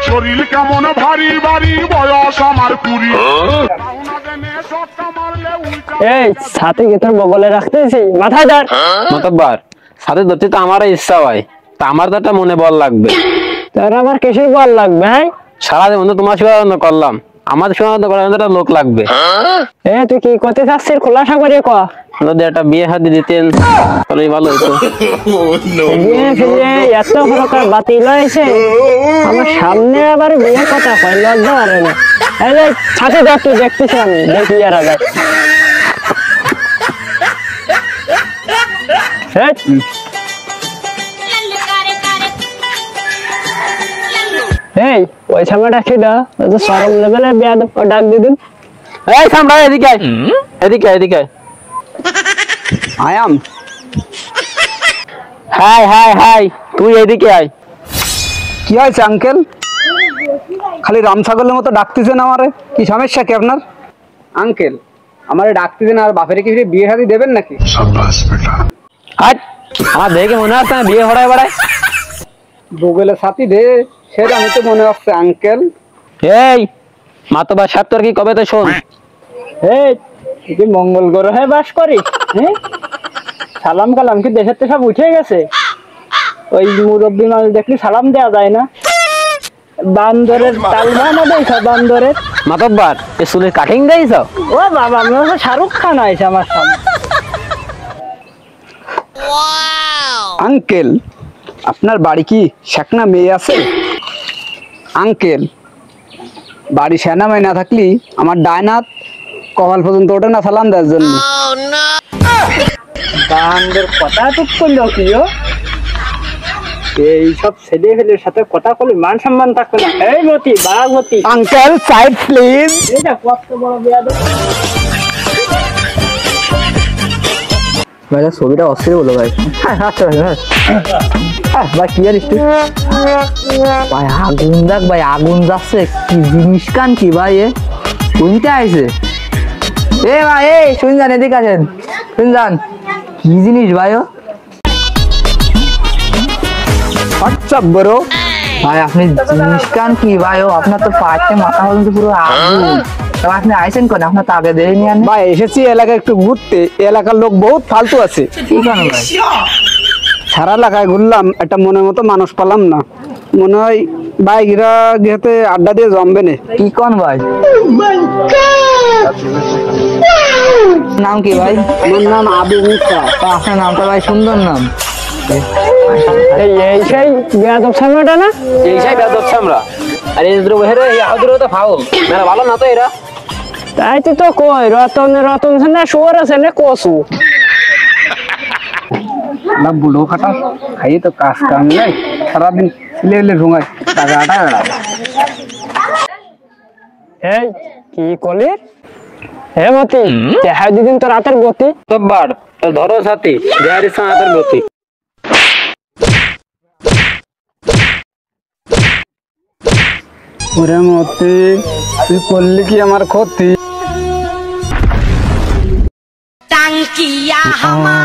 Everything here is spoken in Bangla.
শরীর কেমন ভারী ভারী বয়স আমার কুড়ি। এই সাথে কি তোর বগলে রাখতেছি মাথায় ধর। মাতব্বার সাথে ধরতে তো আমারও ইচ্ছা হয়, তা আমার তো একটা মনে বল লাগবে। তোর আবার কিসের বল লাগবে? হ্যাঁ সারাদিন তো তোমার সেবা করলাম, আমার সেবা করার একটা লোক লাগবে। তুই কি করতে চাচ্ছিস খোলাসা করে ক। যদি একটা বিয়ে হাতে দিতেন তাহলেই ভালো হতো। বিয়ে ফিরে এত প্রকার বাতিল হয়েছে, আমার সামনে আবার বিয়ের কথা কয়, লজ্জা পারে না। এই যে সাথে যা, তুই দেখতেছি আমি দেখি আর আগে। এই ওই সামনেটা খিদা সরম লেভেলের বেয়াদব, ডাক দিদিন। এই সামরা এদিকে আয়, এদিকে এদিকে আয়াম। হাই হাই হাই, তুই এদিকে আয়। কি হয়েছে আঙ্কেল? খালি রাম ছাগলের মতো ডাকতেছেন আমারে, কি সমস্যা কি আপনার? আঙ্কেল আমারে ডাকতেছেন আর বাপের কি বিয়ে শাদী দেবেন নাকি? হাট, আমার দেখে মনে হচ্ছে বিয়ে হড়ায় বেড়ায়। গুগলে সাথী দে, সেটা আমি তো মনে হচ্ছে আঙ্কেল। এই মাতবার সাহেব তোর কি কবে তো শোন। এই তুই কি মঙ্গল গ্রহে বাস করিস? হ্যাঁ সালাম কালাম কি দেশের তো সব উঠে গেছে? ওই মুরব্বী মানুষ দেখলি সালাম দেওয়া যায় না? বান্দরের তালবা না দেয় বান্দরের। মাতব্বার এই চুলের কাটিং দিয়েছ? ও বাবা, আমি হচ্ছে শাহরুখ খান আইছে আমার সামনে। আঙ্কেল আপনার বাড়ি কি শেখনা মেয়ে আছে? আঙ্কেল বাড়ি সেনা মেয়ে না থাকলি আমার ডায়নাথ কপাল পর্যন্ত ওঠে না সালাম দেওয়ার জন্য। বান্দর কথা টুক করলো কি? এইসব ছেলে ফেলের সাথে কথা বলে মান সম্মান থাকবে না। এই মতি বাঘমতি। Uncle side please. এটা কত বড় বেয়াদব। ভাই ছবিটা অস্থির বলো ভাই। আচ্ছা ভাই কি জানিস তুই? ভাই আগুন দেখ ভাই, আগুন যাচ্ছে। কি জিনিস কান কি ভাই? শুনতে আইছে এ ভাই, এই শুন যান, এদিকে আসেন, শুন যান। কি জিনিস ভাই? আচ্ছা বড় ভাই আপনি জিনিস কান কি ভাই? আপনার তো পাঁচটা মাথা পর্যন্ত পুরো আগুন। আপনি আইসেন কোন? আপনার তো আগে দেয়নি ভাই। এসেছি এলাকায় একটু ঘুরতে, এলাকার লোক বহুত ফালতু আছে। কি কারণ ভাই? সারা এলাকায় ঘুরলাম, একটা মনের মতো মানুষ পেলাম না। মনে হয় বাইকরা গেতে আড্ডা দিয়ে জমবে না। কি কোন ভাই? নাম কি ভাই? আমার নাম আবু মুসা। আপনার নামটা ভাই সুন্দর নাম। এই সেই বেয়াদব সামনেটা না? এই সাই বেদব আমরা। আরে ইদ্রু বহেরে এই আদরু তো ফাউল মেরা ভালো না তো এরা। তাই তুই তো কই রতন রতন না শুয়ার আছে না কসু। না বুড়ো খাটা খাইয়ে তো কাজ কাম নাই, সারাদিন ছেলে ছেলে ঢুঙায় টাকা আটা বেড়াবে। এই কি কলি? হে মতি দেখাই দিদিন তো রাতের গতি। মাতব্বার তোর ধরো সাথী বিহারি সাঁতের গতি। ওরে মতি তুই করলি কি আমার ক্ষতি? টাঙ্কিয়া হামা